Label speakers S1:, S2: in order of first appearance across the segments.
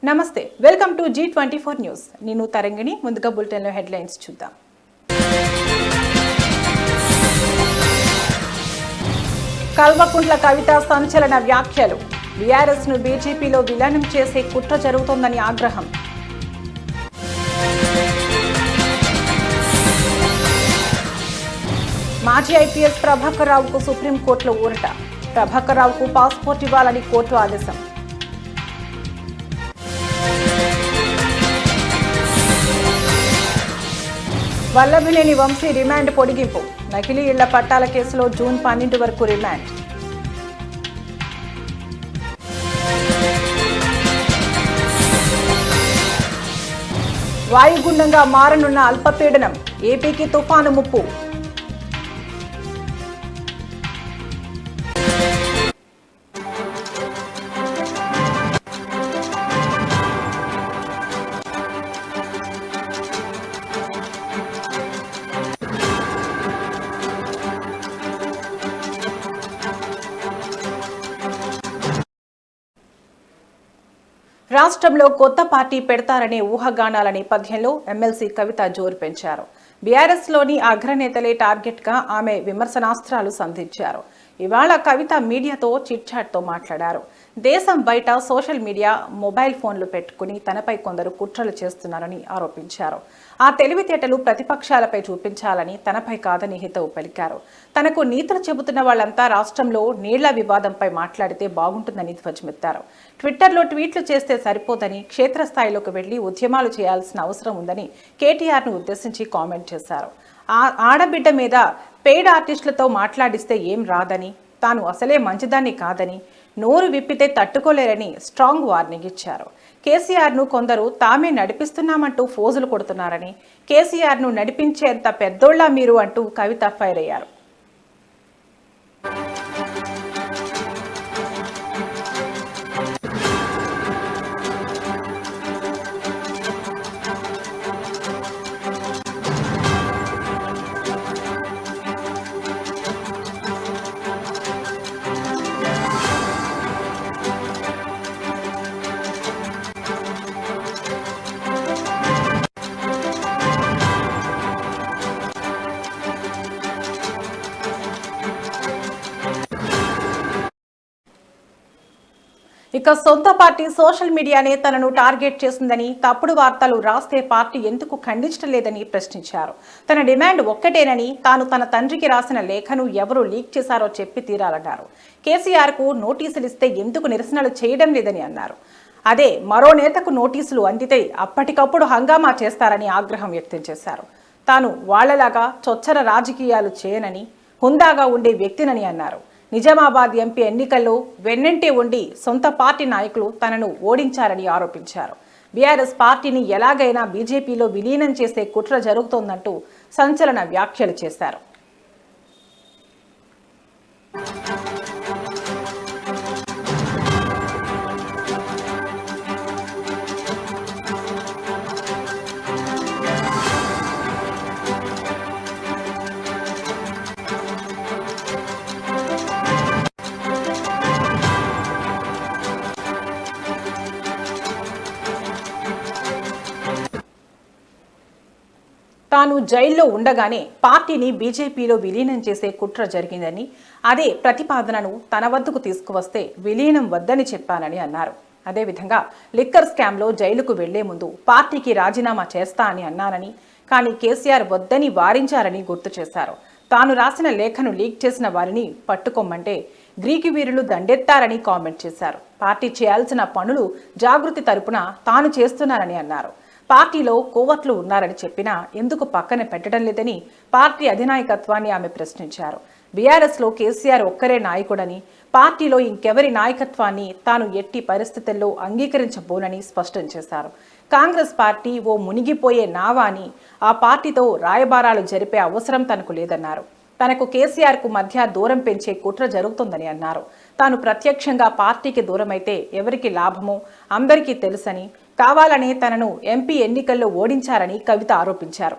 S1: నమస్తే, welcome to G24 news. నేను తరంగిణి. ముందుగా బులెటిన్లో హెడ్లైన్స్ చూద్దాం. కల్వకుంట్ల కవిత సంచలన వ్యాఖ్యలు. బీఆర్ఎస్ ను బీజేపీలో విలీనం చేసే కుట్ర జరుగుతోందని ఆగ్రహం. మాజీ ఐపీఎస్ ప్రభాకర్ రావుకు సుప్రీంకోర్టులో ఊరట. ప్రభాకర్ రావుకు పాస్పోర్ట్ ఇవ్వాలని కోర్టు ఆదేశం. వల్లభినేని వంశీ రిమాండ్ పొడిగింపు. నకిలీ ఇళ్ల పట్టాల కేసులో జూన్ 12 వరకు రిమాండ్. వాయుగుండంగా మారనున్న అల్పపీడనం. ఏపీకి తుఫాను ముప్పు. రాష్ట్రంలో కొత్త పార్టీ పెడతారనే ఊహాగానాల నేపథ్యంలో ఎమ్మెల్సీ కవిత జోరు పెంచారు. బీఆర్ఎస్లోని అగ్రనేతలే టార్గెట్గా ఆమె విమర్శనాస్త్రాలు సంధించారు. ఇవాళ కవిత మీడియాతో చిట్చాట్తో మాట్లాడారు. దేశం బయట సోషల్ మీడియా, మొబైల్ ఫోన్లు పెట్టుకుని తనపై కొందరు కుట్రలు చేస్తున్నారని ఆరోపించారు. ఆ తెలివితేటలు ప్రతిపక్షాలపై చూపించాలని, తనపై కాదని హితవు పలికారు. తనకు నీతులు చెబుతున్న వాళ్లంతా రాష్ట్రంలో నీళ్ల వివాదంపై మాట్లాడితే బాగుంటుందని ధ్వజమెత్తారు. ట్విట్టర్లో ట్వీట్లు చేస్తే సరిపోదని, క్షేత్రస్థాయిలోకి వెళ్లి ఉద్యమాలు చేయాల్సిన అవసరం ఉందని కేటీఆర్ను ఉద్దేశించి కామెంట్ చేశారు. ఆడబిడ్డ మీద పెయిడ్ ఆర్టిస్టులతో మాట్లాడిస్తే ఏం రాదని, తాను అసలే మంచిదాన్ని కాదని, నోరు విప్పితే తట్టుకోలేరని స్ట్రాంగ్ వార్నింగ్ ఇచ్చారు. కేసీఆర్ను కొందరు తామే నడిపిస్తున్నామంటూ ఫోజులు కొడుతున్నారని, కేసీఆర్ను నడిపించేంత పెద్దోళ్లా మీరు అంటూ కవిత ఫైర్ అయ్యారు. ఇక సొంత పార్టీ సోషల్ మీడియానే తనను టార్గెట్ చేసిందని, తప్పుడు వార్తలు రాస్తే పార్టీ ఎందుకు ఖండించడం లేదని ప్రశ్నించారు. తన డిమాండ్ ఒక్కటేనని, తాను తన తండ్రికి రాసిన లేఖను ఎవరు లీక్ చేశారో చెప్పి తీరాలన్నారు. కేసీఆర్కు నోటీసులు ఇస్తే ఎందుకు నిరసనలు చేయడం లేదని అన్నారు. అదే మరో నేతకు నోటీసులు అందితే అప్పటికప్పుడు హంగామా చేస్తారని ఆగ్రహం వ్యక్తం చేశారు. తాను వాళ్లలాగా చొచ్చర రాజకీయాలు చేయనని, హుందాగా ఉండే వ్యక్తినని అన్నారు. నిజామాబాద్ ఎంపీ ఎన్నికల్లో వెన్నంటే ఉండి సొంత పార్టీ నాయకులు తనను ఓడించారని ఆరోపించారు. బీఆర్ఎస్ పార్టీని ఎలాగైనా బీజేపీలో విలీనం చేసే కుట్ర జరుగుతోందంటూ సంచలన వ్యాఖ్యలు చేశారు. తాను జైల్లో ఉండగానే పార్టీని బీజేపీలో విలీనం చేసే కుట్ర జరిగిందని, అదే ప్రతిపాదనను తన వద్దకు తీసుకువస్తే విలీనం వద్దని చెప్పానని అన్నారు. అదేవిధంగా లిక్కర్ స్కామ్లో జైలుకు వెళ్లే ముందు పార్టీకి రాజీనామా చేస్తా అని అన్నానని, కానీ కేసీఆర్ వద్దని వారించారని గుర్తు చేశారు. తాను రాసిన లేఖను లీక్ చేసిన వారిని పట్టుకోమంటే గ్రీకు వీరులు దండెత్తారని కామెంట్ చేశారు. పార్టీ చేయాల్సిన పనులు జాగృతి తరపున తాను చేస్తున్నానని అన్నారు. పార్టీలో కోవట్లు ఉన్నారని చెప్పినా ఎందుకు పక్కన పెట్టడం లేదని పార్టీ అధినాయకత్వాన్ని ఆమె ప్రశ్నించారు. బీఆర్ఎస్లో కేసీఆర్ ఒక్కరే నాయకుడని, పార్టీలో ఇంకెవరి నాయకత్వాన్ని తాను ఎట్టి పరిస్థితుల్లో అంగీకరించబోనని స్పష్టం చేశారు. కాంగ్రెస్ పార్టీ ఓ మునిగిపోయే నావా అని, ఆ పార్టీతో రాయబారాలు జరిపే అవసరం తనకు లేదన్నారు. తనకు కేసీఆర్కు మధ్య దూరం పెంచే కుట్ర జరుగుతుందని అన్నారు. తాను ప్రత్యక్షంగా పార్టీకి దూరమైతే ఎవరికి లాభమో అందరికీ తెలుసని, కావాలనే తనను ఎంపీ ఎన్నికల్లో ఓడించారని కవిత ఆరోపించారు.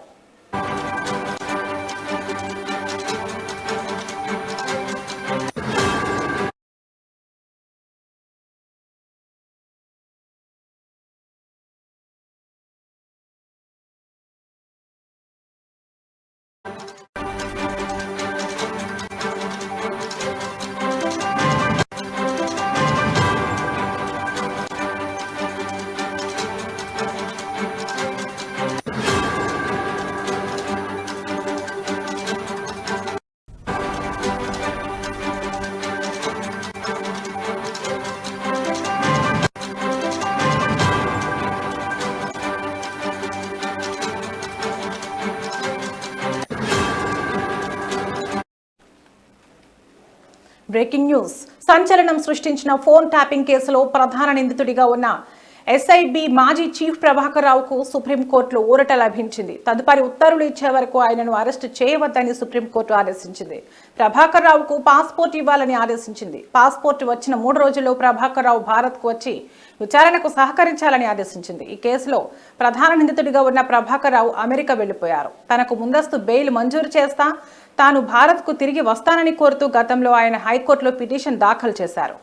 S1: Breaking news. సంచలనం సృష్టించిన ఫోన్ ట్యాపింగ్ కేసులో ప్రధాన నిందితుడిగా ఉన్న ఎస్ఐబి మాజీ చీఫ్ ప్రభాకర్ రావుకు సుప్రీంకోర్టులో ఊరట లభించింది. తదుపరి ఉత్తర్వులు ఇచ్చే వరకు ఆయనను అరెస్టు చేయవద్దని సుప్రీంకోర్టు ఆదేశించింది. ప్రభాకర్ రావుకు పాస్పోర్ట్ ఇవ్వాలని ఆదేశించింది. పాస్పోర్ట్ వచ్చిన 3 రోజుల్లో ప్రభాకర్ రావు భారత్కు వచ్చి విచారణకు సహకరించాలని ఆదేశించింది. ఈ కేసులో ప్రధాన నిందితుడిగా ఉన్న ప్రభాకర్ రావు అమెరికా వెళ్లిపోయారు. తనకు ముందస్తు బెయిల్ మంజూరు చేస్తా తాను భారత్కు తిరిగి వస్తానని కోరుతూ గతంలో ఆయన హైకోర్టులో పిటిషన్ దాఖలు చేశారు.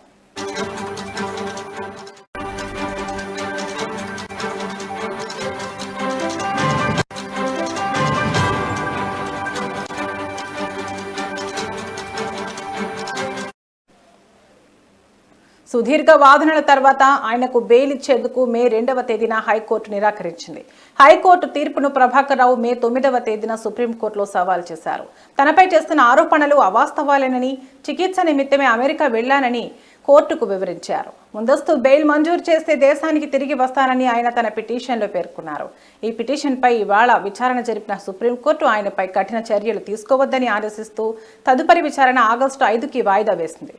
S1: సుదీర్ఘ వాదనల తర్వాత ఆయనకు బెయిల్ ఇచ్చేందుకు మే 2వ తేదీన హైకోర్టు నిరాకరించింది. హైకోర్టు తీర్పును ప్రభాకర్ రావు మే 9వ తేదీన సుప్రీంకోర్టులో సవాల్ చేశారు. తనపై చేస్తున్న ఆరోపణలు అవాస్తవాలేనని, చికిత్స నిమిత్తమే అమెరికా వెళ్లానని కోర్టుకు వివరించారు. ముందస్తు బెయిల్ మంజూరు చేస్తే దేశానికి తిరిగి వస్తానని ఆయన తన పిటిషన్లో పేర్కొన్నారు. ఈ పిటిషన్పై ఇవాళ విచారణ జరిపిన సుప్రీంకోర్టు ఆయనపై కఠిన చర్యలు తీసుకోవద్దని ఆదేశిస్తూ తదుపరి విచారణ ఆగస్టు 5కి వాయిదా వేసింది.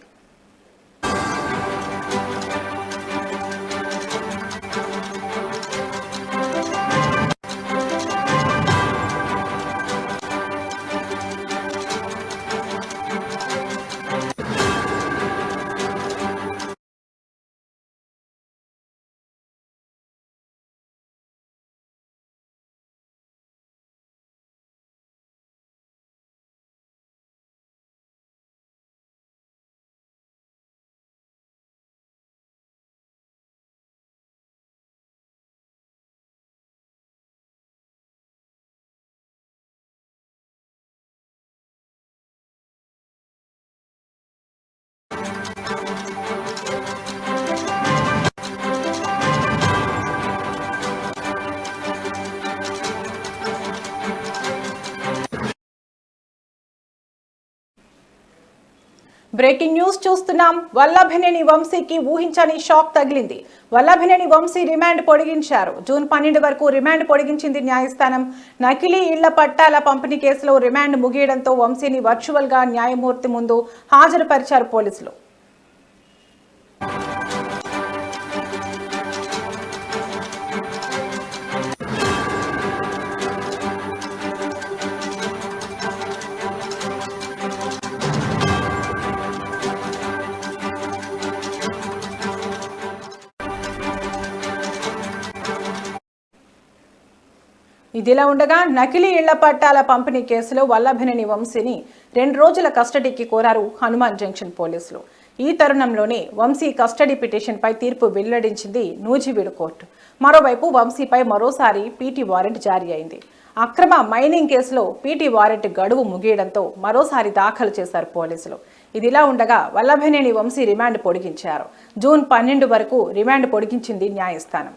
S1: బ్రేకింగ్ న్యూస్ చూస్తున్నాం. వల్లభనేని వంశీకి ఊహించని షాక్ తగిలింది. వల్లభనేని వంశీ రిమాండ్ పొడిగించారు. జూన్ 12 వరకు రిమాండ్ పొడిగించింది న్యాయస్థానం. నకిలీ ఇళ్ల పట్టాల పంపిణీ కేసులో రిమాండ్ ముగియడంతో వంశీని వర్చువల్ గా న్యాయమూర్తి ముందు హాజరుపరిచారు పోలీసులు. ఇదిలా ఉండగా నకిలీ ఇళ్ల పట్టాల పంపిణీ కేసులో వల్లభనేని వంశీని 2 రోజుల కస్టడీకి కోరారు హనుమాన్ జంక్షన్ పోలీసులు. ఈ తరుణంలోనే వంశీ కస్టడీ పిటిషన్పై తీర్పు వెల్లడించింది నూజివీడు కోర్టు. మరోవైపు వంశీపై మరోసారి పీటీ వారెంట్ జారీ అయింది. అక్రమ మైనింగ్ కేసులో పీటీ వారెంట్ గడువు ముగియడంతో మరోసారి దాఖలు చేశారు పోలీసులు. ఇదిలా ఉండగా వల్లభనేని వంశీ రిమాండ్ పొడిగించారు. జూన్ 12 వరకు రిమాండ్ పొడిగించింది న్యాయస్థానం.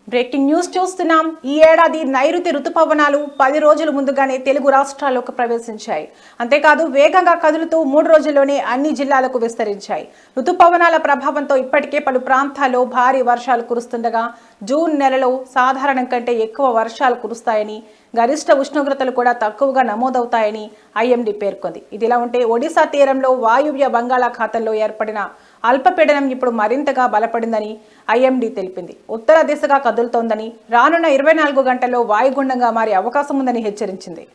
S1: బ్రేకింగ్ న్యూస్ చూస్తున్నాం. ఈ ఏడాది నైరుతి రుతుపవనాలు 10 రోజుల ముందుగానే తెలుగు రాష్ట్రాల్లోకి ప్రవేశించాయి. అంతేకాదు వేగంగా కదులుతూ 3 రోజుల్లోనే అన్ని జిల్లాలకు విస్తరించాయి. రుతుపవనాల ప్రభావంతో ఇప్పటికే పలు ప్రాంతాల్లో భారీ వర్షాలు కురుస్తుండగా జూన్ నెలలో సాధారణం కంటే ఎక్కువ వర్షాలు కురుస్తాయని, గరిష్ట ఉష్ణోగ్రతలు కూడా తక్కువగా నమోదవుతాయని ఐఎండీ పేర్కొంది. ఇదిలా ఉంటే ఒడిశా తీరంలో వాయువ్య బంగాళాఖాతంలో ఏర్పడిన అల్పపీడనం ఇప్పుడు మరింతగా బలపడిందని ఐఎండీ తెలిపింది. ఉత్తర దిశగా కదులుతోందని, రానున్న 24 గంటల్లో వాయుగుండంగా మారే అవకాశం ఉందని హెచ్చరించింది.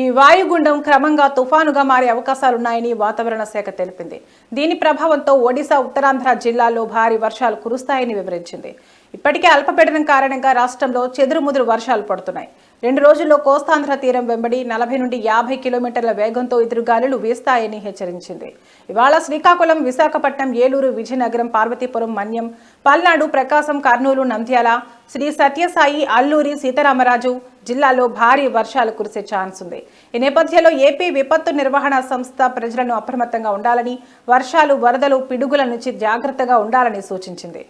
S1: ఈ వాయుగుండం క్రమంగా తుఫానుగా మారే అవకాశాలున్నాయని వాతావరణ శాఖ తెలిపింది. దీని ప్రభావంతో ఒడిశా, ఉత్తరాంధ్ర జిల్లాల్లో భారీ వర్షాలు కురుస్తాయని వివరించింది. ఇప్పటికే అల్పపీడనం కారణంగా రాష్ట్రంలో చెదురుముదురు వర్షాలు పడుతున్నాయి. 2 రోజుల్లో కోస్తాంధ్ర తీరం వెంబడి 40 నుండి 50 కిలోమీటర్ల వేగంతో ఎదురుగాలులు వీస్తాయని హెచ్చరించింది. ఇవాళ శ్రీకాకుళం, విశాఖపట్నం, ఏలూరు, విజయనగరం, పార్వతీపురం, మన్యం, పల్నాడు, ప్రకాశం, కర్నూలు, నంద్యాల, శ్రీ సత్యసాయి, అల్లూరి సీతారామరాజు జిల్లాలో భారీ వర్షాలు కురిసే ఛాన్స్ ఉంది. ఈ నేపథ్యంలో ఏపీ విపత్తు నిర్వహణ సంస్థ ప్రజలను అప్రమత్తంగా ఉండాలని, వర్షాలు, వరదలు, పిడుగుల నుంచి జాగ్రత్తగా ఉండాలని సూచించింది.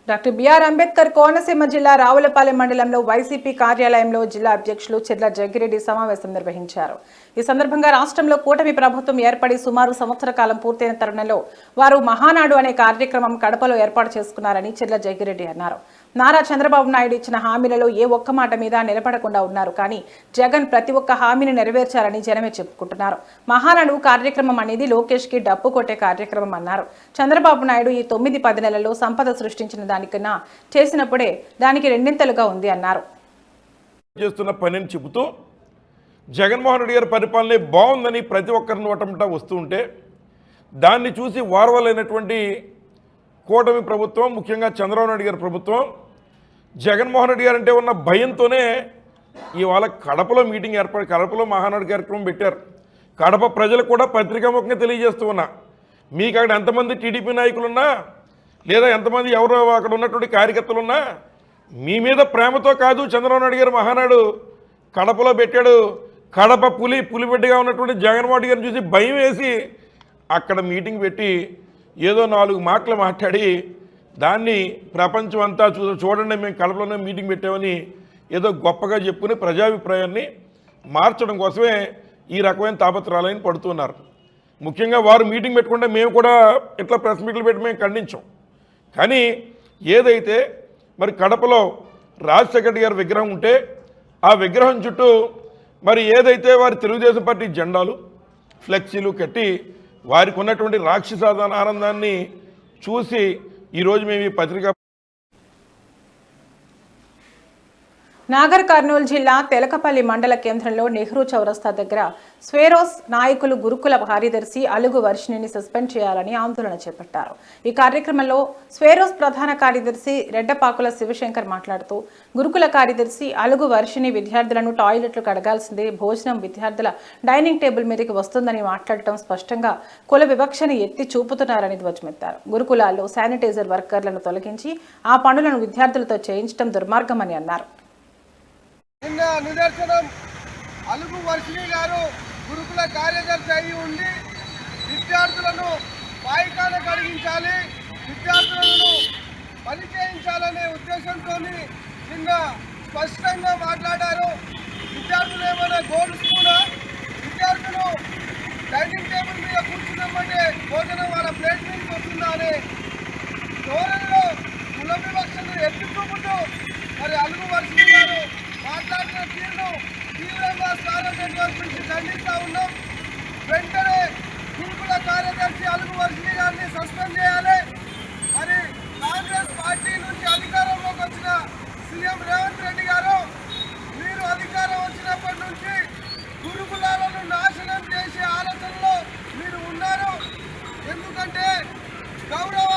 S1: డాక్టర్ బిఆర్ అంబేద్కర్ కోనసీమ జిల్లా రావులపాలెం మండలంలో వైసీపీ కార్యాలయంలో జిల్లా అధ్యక్షులు చెర్ల జగ్గిరెడ్డి సమావేశం నిర్వహించారు. ఈ సందర్భంగా రాష్ట్రంలో కూటమి ప్రభుత్వం ఏర్పడి సుమారు సంవత్సర కాలం పూర్తయిన తరుణంలో వారు మహానాడు అనే కార్యక్రమం కడపలో ఏర్పాటు చేసుకున్నారని చెర్ల జగ్గిరెడ్డి అన్నారు. నారా చంద్రబాబు నాయుడు ఇచ్చిన హామీలలో ఏ ఒక్క మాట మీద నిలబడకుండా ఉన్నారు. కానీ జగన్ ప్రతి ఒక్క హామీని నెరవేర్చారని జనమే చెప్పుకుంటున్నారు. మహానాడు కార్యక్రమం అనేది లోకేష్ కి డప్పు కొట్టే కార్యక్రమం అన్నారు. చంద్రబాబు నాయుడు ఈ 9-10 నెలల్లో సంపద సృష్టించిన దానికన్నా చేసినప్పుడే దానికి రెండింతలుగా ఉంది అన్నారు.
S2: చేస్తున్న పనిని చెబుతూ జగన్మోహన్ రెడ్డి గారి పరిపాలన బాగుందని ప్రతి ఒక్కరి నోటంట వస్తూ ఉంటే దాన్ని చూసి వారవలైనటువంటి కూటమి ప్రభుత్వం, ముఖ్యంగా చంద్రబాబు నాయుడు గారి ప్రభుత్వం, జగన్మోహన్ రెడ్డి గారు అంటే ఉన్న భయంతోనే ఇవాళ కడపలో మీటింగ్ ఏర్పడి కడపలో మహానాడు కార్యక్రమం పెట్టారు. కడప ప్రజలకు కూడా పత్రికాముఖంగా తెలియజేస్తూ ఉన్నా, మీకు అక్కడ ఎంతమంది టీడీపీ నాయకులున్నా లేదా ఎంతమంది ఎవరో అక్కడ ఉన్నటువంటి కార్యకర్తలున్నా మీ మీద ప్రేమతో కాదు చంద్రబాబు నాయుడు గారు మహానాడు కడపలో పెట్టాడు. కడప పులిబిడ్డగా ఉన్నటువంటి జగన్మోహన్ రెడ్డి గారిని చూసి భయం వేసి అక్కడ మీటింగ్ పెట్టి ఏదో 4 మాటలు మాట్లాడి దాన్ని ప్రపంచం అంతా చూడండి మేము కడపలోనే మీటింగ్ పెట్టామని ఏదో గొప్పగా చెప్పుకుని ప్రజాభిప్రాయాన్ని మార్చడం కోసమే ఈ రకమైన తాపత్రయాలని పడుతున్నారు. ముఖ్యంగా వారు మీటింగ్ పెట్టుకుంటే మేము కూడా ఇట్లా ప్రెస్ మీట్లు పెట్టి మేము ఖండించాం. కానీ ఏదైతే మరి కడపలో రాజశేఖర రెడ్డి గారి విగ్రహం ఉంటే ఆ విగ్రహం చుట్టూ మరి ఏదైతే వారి తెలుగుదేశం పార్టీ జెండాలు, ఫ్లెక్సీలు కట్టి వారికి ఉన్నటువంటి రాక్షస ఆనందాన్ని చూసి ఈరోజు మేము ఈ పత్రిక
S1: నాగర్ కర్నూలు జిల్లా తెలకపల్లి మండల కేంద్రంలో నెహ్రూ చౌరస్తా దగ్గర స్వేరోస్ నాయకులు గురుకుల కార్యదర్శి అలుగు వర్షిణిని సస్పెండ్ చేయాలని ఆందోళన చేపట్టారు. ఈ కార్యక్రమంలో స్వేరోస్ ప్రధాన కార్యదర్శి రెడ్డపాకుల శివశంకర్ మాట్లాడుతూ గురుకుల కార్యదర్శి అలుగు వర్షిణి విద్యార్థులను టాయిలెట్లు కడగాల్సిందే, భోజనం విద్యార్థుల డైనింగ్ టేబుల్ మీదకి వస్తుందని మాట్లాడటం స్పష్టంగా కుల వివక్షను ఎత్తి చూపుతున్నారని ధ్వజమెత్తారు. గురుకులాల్లో శానిటైజర్ వర్కర్లను తొలగించి ఆ పనులను విద్యార్థులతో చేయించడం దుర్మార్గమని అన్నారు.
S3: నిన్న నిదర్శనం అలుగు వర్షిణి గారు గురుకుల కార్యదర్శి అయి ఉండి విద్యార్థులను పాయికాన కలిగించాలి, విద్యార్థులను పని చేయించాలనే ఉద్దేశంతో నిన్న స్పష్టంగా మాట్లాడారు. విద్యార్థులు ఏమైనా గోల్డ్ స్కూలా, విద్యార్థులు డైనింగ్ టేబుల్ మీద కూర్చున్నామంటే భోజనం వాళ్ళ ప్లేట్ మీదకి వస్తుందా అనే ధోరణిలో కుల వివక్షను ఎత్తి చూపుతూ మరి అలుగు వర్షిణి గారు మాట్లాడిన తీరును తీవ్రంగా స్వాగతం గురించి ఖండిస్తూ ఉన్నాం. వెంటనే గురుకుల కార్యదర్శి అలుగు వర్షిణి గారిని సస్పెండ్ చేయాలి. మరి కాంగ్రెస్ పార్టీ నుంచి అధికారంలోకి వచ్చిన సీఎం రేవంత్ రెడ్డి గారు మీరు అధికారం వచ్చినప్పటి నుంచి గురుకులాలను నాశనం చేసే ఆలోచనలో మీరు ఉన్నారు. ఎందుకంటే గౌరవ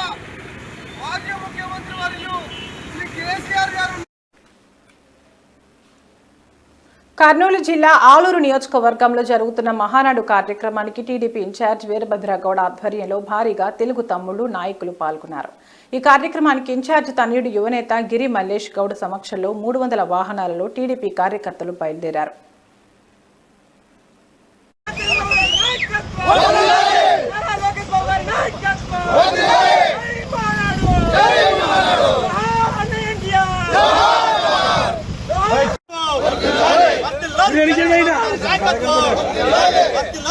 S3: మాజీ ముఖ్యమంత్రి వర్యులు శ్రీ కేసీఆర్ గారు
S1: కర్నూలు జిల్లా ఆలూరు నియోజకవర్గంలో జరుగుతున్న మహానాడు కార్యక్రమానికి టీడీపీ ఇన్ఛార్జ్ వీరభద్రగౌడ ఆధ్వర్యంలో భారీగా తెలుగు తమ్ముళ్లు నాయకులు పాల్గొన్నారు. ఈ కార్యక్రమానికి ఇన్ఛార్జ్ తనయుడు యువనేత గిరి మల్లేష్ గౌడ్ సమక్షంలో 300 వాహనాలలో టీడీపీ కార్యకర్తలు బయలుదేరారు.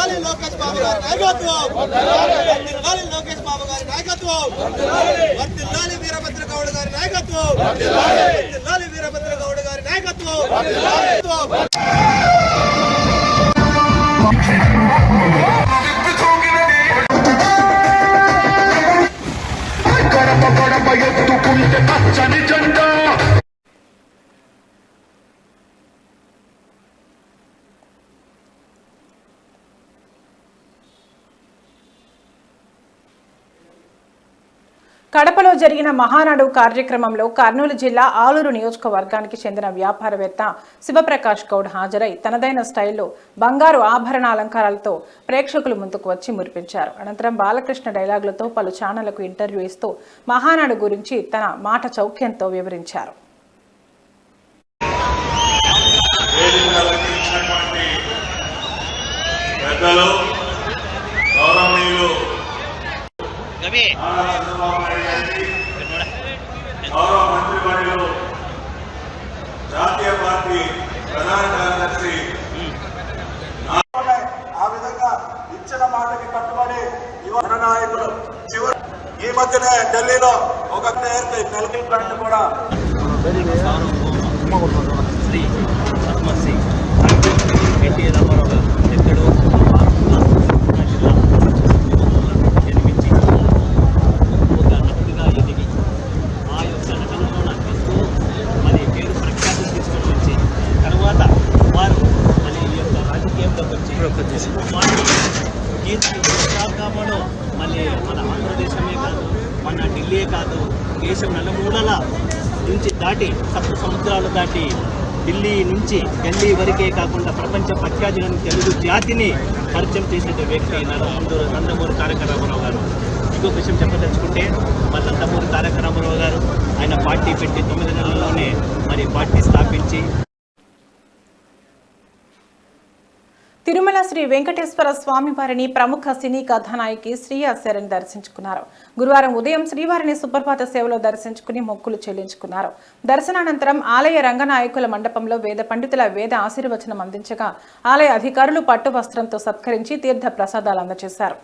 S3: వర్ధిల్లాలి లోకేష్ బాబు గారి నాయకత్వం, వర్ధిల్లాలి లోకేష్ బాబు గారి నాయకత్వం, వర్ధిల్లాలి వీరభద్ర గౌడ్ గారి నాయకత్వం, వర్ధిల్లాలి వీరభద్ర గౌడ్ గారి నాయకత్వం.
S1: కడపలో జరిగిన మహానాడు కార్యక్రమంలో కర్నూలు జిల్లా ఆలూరు నియోజకవర్గానికి చెందిన వ్యాపారవేత్త శివప్రకాష్ గౌడ్ హాజరై తనదైన స్టైల్లో బంగారు ఆభరణ అలంకారాలతో ప్రేక్షకుల ముందుకు వచ్చి మురిపించారు. అనంతరం బాలకృష్ణ డైలాగులతో పలు ఛానళ్లకు ఇంటర్వ్యూ ఇస్తూ మహానాడు గురించి తన మాట చౌక్యంతో వివరించారు.
S4: గౌరవ మంత్రివర్యులు జాతీయ పార్టీ ప్రధాన కార్యదర్శి ఆ విధంగా ఇచ్చిన మాటకి కట్టుబడి యువ నాయకులు చివరి ఈ మధ్యనే ఢిల్లీలో ఒక నెలకి ప్లాంట్ కూడా
S5: శ్రీ పద్మశ్రీ ఎన్టీ రామారావు గారు ఎక్కడో జిల్లా జన్మించి ఒక నటుడిగా ఎదిగి ఆ యొక్క నటనలో ఎంతో మరి పేరు ప్రఖ్యాతులు తీసుకొని వచ్చి తర్వాత వారు మరి ఈ యొక్క రాజకీయంలోకి వచ్చి కీర్తి విశాఖలో మళ్ళీ మన ఆంధ్రదేశమే కాదు, మన ఢిల్లీ కాదు, దేశం నలుమూలల నుంచి దాటి సప్త సముద్రాలు దాటి ఢిల్లీ నుంచి ఢిల్లీ వరకే కాకుండా ప్రపంచ ప్రఖ్యాతులను తెలుగు జాతిని పరిచయం చేసే వ్యక్తి నందమూరి తారక రామారావు గారు. ఇంకొక విషయం చెప్పదలుచుకుంటే మరి నందమూరి తారక రామారావు గారు ఆయన పార్టీ పెట్టి 9 నెలల్లోనే మరి పార్టీ స్థాపించి
S1: తిరుమల శ్రీ వెంకటేశ్వర స్వామి వారిని ప్రముఖ సినీ కథానాయకి శ్రీయా శరణ్ దర్శించుకున్నారు. గురువారం ఉదయం శ్రీవారిని సుప్రభాత సేవలో దర్శించుకుని మొక్కులు చెల్లించుకున్నారు. దర్శనానంతరం ఆలయ రంగనాయకుల మండపంలో వేద పండితుల వేద ఆశీర్వచనం అందించగా ఆలయ అధికారులు పట్టు వస్త్రంతో సత్కరించి తీర్థ ప్రసాదాలు అందజేశారు.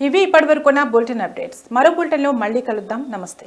S1: ఇవి ఇప్పటివరకున్న బులెటిన్ అప్డేట్స్. మరో బులెటిన్లో మళ్ళీ కలుద్దాం. నమస్తే.